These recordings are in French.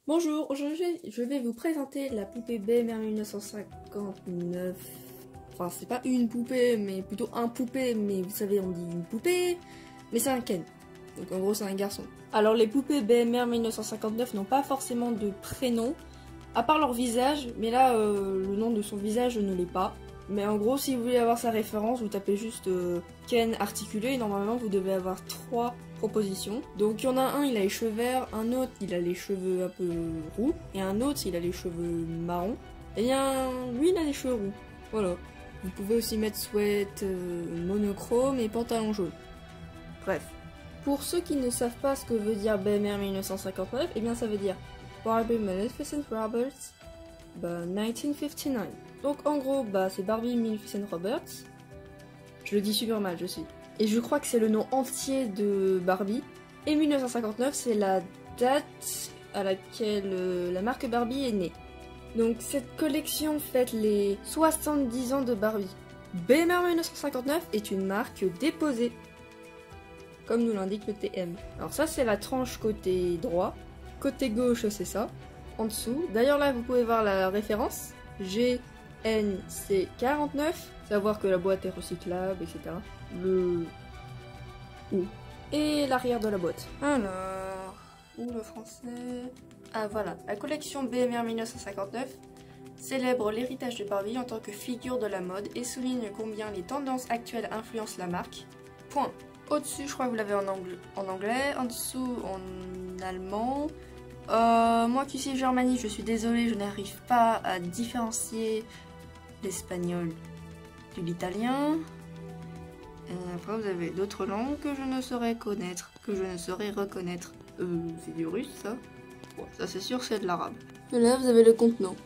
Bonjour, aujourd'hui je vais vous présenter la poupée BMR 1959. Enfin, c'est pas une poupée, mais plutôt un poupée, mais vous savez, on dit une poupée, mais c'est un Ken. Donc en gros, c'est un garçon. Alors, les poupées BMR 1959 n'ont pas forcément de prénom, à part leur visage, mais là, le nom de son visage ne l'est pas. Mais en gros, si vous voulez avoir sa référence, vous tapez juste Ken articulé, et normalement, vous devez avoir 3 propositions. Donc il y en a un, il a les cheveux verts, un autre, il a les cheveux un peu roux, et un autre, il a les cheveux marrons. Et bien, lui, il a les cheveux roux. Voilà. Vous pouvez aussi mettre sweat monochrome et pantalon jaune. Bref. Pour ceux qui ne savent pas ce que veut dire BMR 1959, eh bien ça veut dire Barbie Maleficent Roberts 1959. Donc en gros, c'est Barbie Maleficent Roberts. Je le dis super mal, je sais. Et je crois que c'est le nom entier de Barbie. Et 1959, c'est la date à laquelle la marque Barbie est née. Donc cette collection fête les 70 ans de Barbie. BMR 1959 est une marque déposée, comme nous l'indique le TM. Alors ça, c'est la tranche côté droit. Côté gauche, c'est ça. En dessous. D'ailleurs là, vous pouvez voir la référence. GNC49. Savoir que la boîte est recyclable, etc. Le ou et l'arrière de la boîte. Alors, où le français? Ah voilà, la collection BMR 1959 célèbre l'héritage de Barbie en tant que figure de la mode et souligne combien les tendances actuelles influencent la marque. Point. Au-dessus, je crois que vous l'avez en anglais, en dessous en allemand. Moi qui suis Germanie, je suis désolée, je n'arrive pas à différencier l'espagnol de l'italien. Et après vous avez d'autres langues que je ne saurais connaître, que je ne saurais reconnaître. C'est du russe ça? Bon, ça c'est sûr, c'est de l'arabe. Et là vous avez le contenant.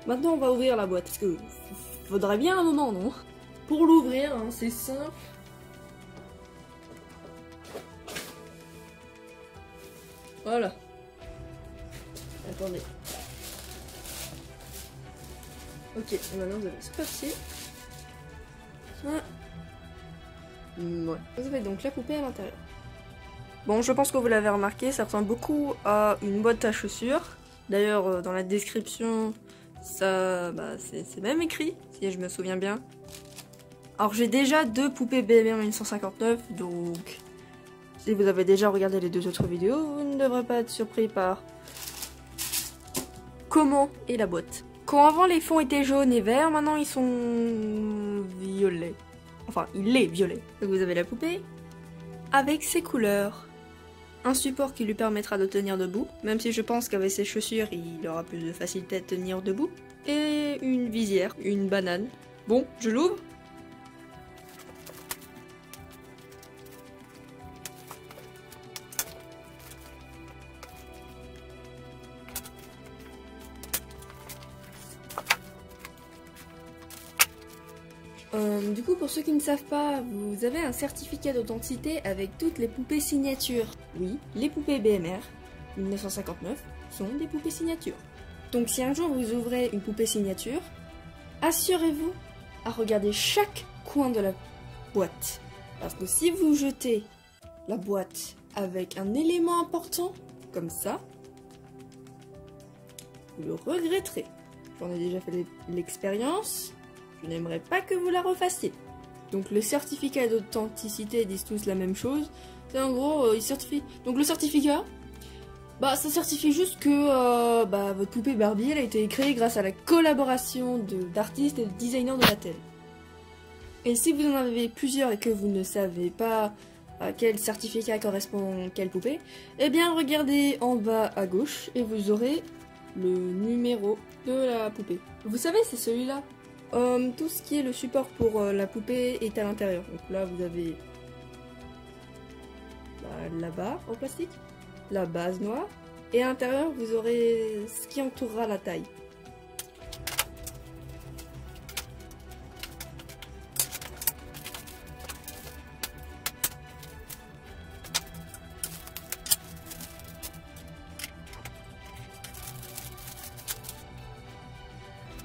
Maintenant on va ouvrir la boîte, parce que faudrait bien un moment, non? Pour l'ouvrir, hein, c'est simple. Voilà. Attendez. Ok, maintenant vous avez ce papier. Ouais. Vous avez donc la poupée à l'intérieur. Bon, je pense que vous l'avez remarqué, ça ressemble beaucoup à une boîte à chaussures. D'ailleurs, dans la description, ça, c'est même écrit, si je me souviens bien. Alors, j'ai déjà 2 poupées BMR 1959, donc si vous avez déjà regardé les 2 autres vidéos, vous ne devrez pas être surpris par comment est la boîte. Quand avant les fonds étaient jaunes et verts, maintenant ils sont violets. Enfin, il est violet. Donc vous avez la poupée avec ses couleurs. Un support qui lui permettra de tenir debout, même si je pense qu'avec ses chaussures, il aura plus de facilité à tenir debout. Et une visière, une banane. Bon, je l'ouvre. Du coup, pour ceux qui ne savent pas, vous avez un certificat d'authenticité avec toutes les poupées signatures. Oui, les poupées BMR 1959 sont des poupées signatures. Donc si un jour vous ouvrez une poupée signature, assurez-vous à regarder chaque coin de la boîte. Parce que si vous jetez la boîte avec un élément important, comme ça, vous le regretterez. J'en ai déjà fait l'expérience. Je n'aimerais pas que vous la refassiez. Donc le certificat d'authenticité disent tous la même chose. C'est en gros, il certifie. Donc le certificat, ça certifie juste que votre poupée Barbie, elle a été créée grâce à la collaboration d'artistes et de designers de Mattel. Et si vous en avez plusieurs et que vous ne savez pas à quel certificat correspond quelle poupée, eh bien regardez en bas à gauche et vous aurez le numéro de la poupée. Vous savez, c'est celui-là. Tout ce qui est le support pour la poupée est à l'intérieur. Donc là, vous avez la barre en plastique, la base noire, et à l'intérieur, vous aurez ce qui entourera la taille.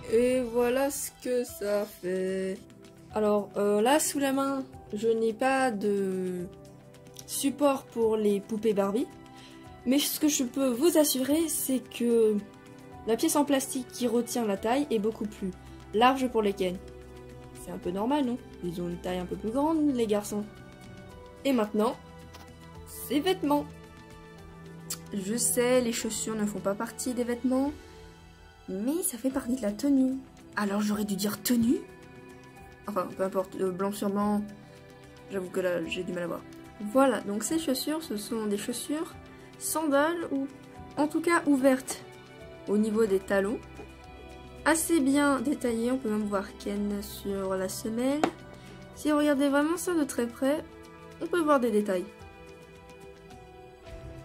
Et voilà ce que ça fait. Alors là, sous la main, je n'ai pas de support pour les poupées Barbie. Mais ce que je peux vous assurer, c'est que la pièce en plastique qui retient la taille est beaucoup plus large pour les Ken. C'est un peu normal, non? Ils ont une taille un peu plus grande, les garçons. Et maintenant, ces vêtements. Je sais, les chaussures ne font pas partie des vêtements, mais ça fait partie de la tenue. Alors j'aurais dû dire tenue? Enfin, peu importe, blanc sur blanc, j'avoue que là, j'ai du mal à voir. Voilà, donc ces chaussures, ce sont des chaussures sandales, ou en tout cas ouvertes au niveau des talons. Assez bien détaillées, on peut même voir Ken sur la semelle. Si vous regardez vraiment ça de très près, on peut voir des détails.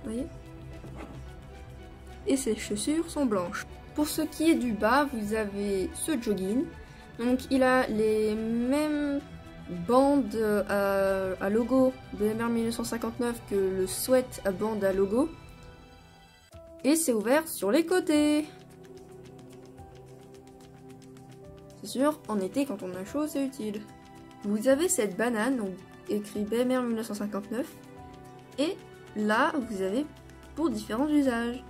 Vous voyez? Et ces chaussures sont blanches. Pour ce qui est du bas, vous avez ce jogging. Donc il a les mêmes bandes à logo BMR 1959 que le sweat à bande à logo. Et c'est ouvert sur les côtés. C'est sûr, en été quand on a chaud, c'est utile. Vous avez cette banane, donc écrit BMR 1959. Et là, vous avez pour différents usages.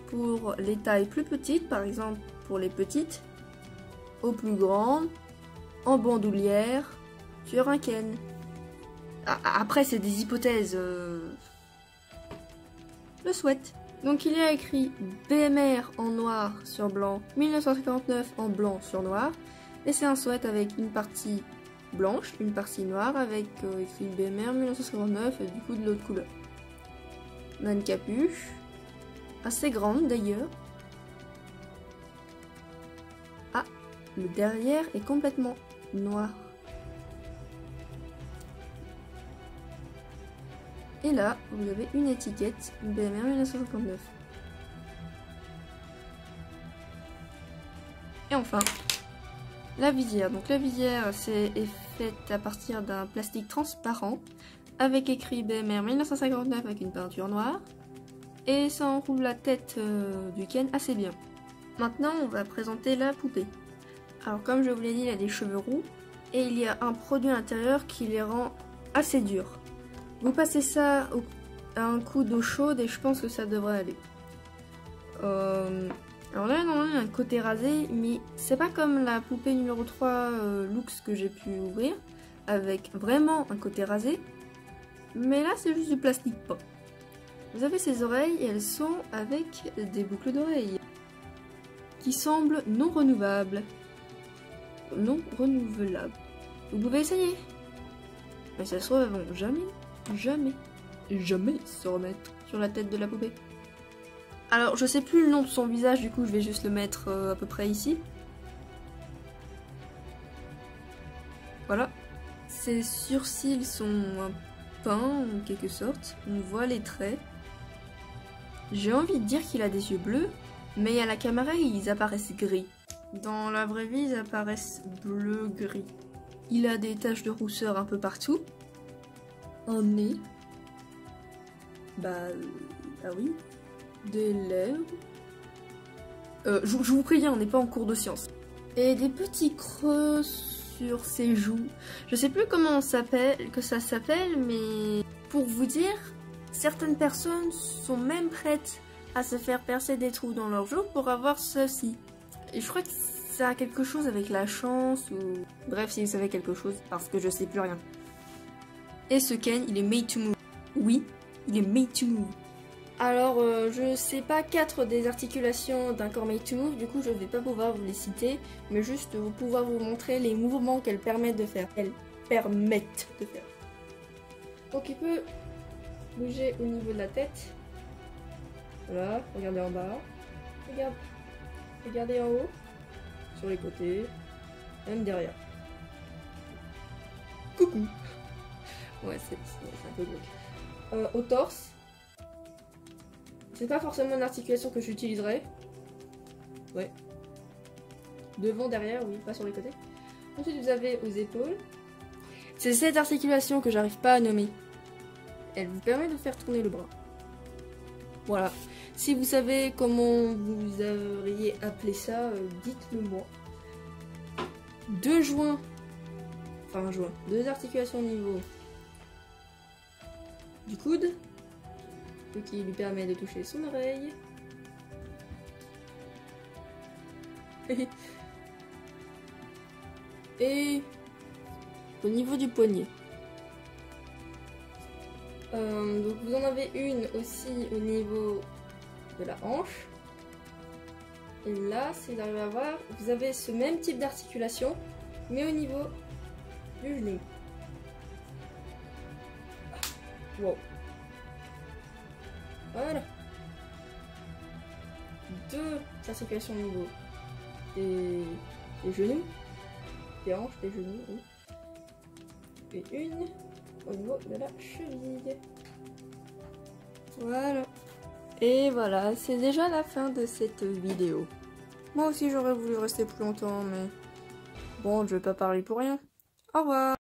Pour les tailles plus petites, par exemple pour les petites, aux plus grandes, en bandoulière, sur un Ken. Après, c'est des hypothèses. Le sweat. Donc il y a écrit BMR en noir sur blanc, 1959 en blanc sur noir. Et c'est un sweat avec une partie blanche, une partie noire, avec écrit BMR 1959 et du coup de l'autre couleur. On a une capuche. Assez grande d'ailleurs. Ah, le derrière est complètement noir. Et là, vous avez une étiquette BMR 1959. Et enfin, la visière. Donc la visière est faite à partir d'un plastique transparent avec écrit BMR 1959 avec une peinture noire. Et ça enroule la tête du Ken assez bien. Maintenant, on va présenter la poupée. Alors comme je vous l'ai dit, il a des cheveux roux. Et il y a un produit à l'intérieur qui les rend assez durs. Vous passez ça à un coup d'eau chaude et je pense que ça devrait aller. Alors là, normalement, il y a un côté rasé. Mais c'est pas comme la poupée numéro 3 Lux que j'ai pu ouvrir. Avec vraiment un côté rasé. Mais là, c'est juste du plastique peint. Vous avez ces oreilles et elles sont avec des boucles d'oreilles qui semblent non renouvelables. Non renouvelables. Vous pouvez essayer. Mais ça se trouve, elles vont jamais se remettre sur la tête de la poupée. Alors, je sais plus le nom de son visage, du coup, je vais juste le mettre à peu près ici. Voilà. Ses sourcils sont peints en quelque sorte. On voit les traits. J'ai envie de dire qu'il a des yeux bleus, mais à la caméra, ils apparaissent gris. Dans la vraie vie, ils apparaissent bleu-gris. Il a des taches de rousseur un peu partout. Un nez. Bah oui. Des lèvres. Je vous préviens, on n'est pas en cours de science. Et des petits creux sur ses joues. Je sais plus comment ça s'appelle, mais pour vous dire, certaines personnes sont même prêtes à se faire percer des trous dans leurs joues pour avoir ceci. Et je crois que ça a quelque chose avec la chance ou... Bref, si vous savez quelque chose, parce que je sais plus rien. Et ce Ken, il est made to move. Oui, il est made to move. Alors, je sais pas 4 des articulations d'un corps made to move, du coup je vais pas pouvoir vous les citer, mais juste pouvoir vous montrer les mouvements qu'elles permettent de faire. Donc il peut bouger au niveau de la tête. Voilà, regardez en bas. Regardez en haut. Sur les côtés. Même derrière. Coucou. Ouais, c'est un peu glauque. Au torse. C'est pas forcément une articulation que j'utiliserai. Ouais. Devant, derrière, oui, pas sur les côtés. Ensuite, vous avez aux épaules. C'est cette articulation que j'arrive pas à nommer. Elle vous permet de faire tourner le bras. Voilà. Si vous savez comment vous auriez appelé ça, dites-le moi. 2 joints enfin un joint, 2 articulations au niveau du coude, ce qui lui permet de toucher son oreille. Et au niveau du poignet. Donc vous en avez une aussi au niveau de la hanche. Et là, si vous arrivez à voir, vous avez ce même type d'articulation, mais au niveau du genou. Wow. Voilà. 2 articulations au niveau des genoux, des hanches, des genoux, oui. Et une au niveau de la cheville. Voilà. Et voilà, c'est déjà la fin de cette vidéo. Moi aussi j'aurais voulu rester plus longtemps, mais bon, je vais pas parler pour rien. Au revoir.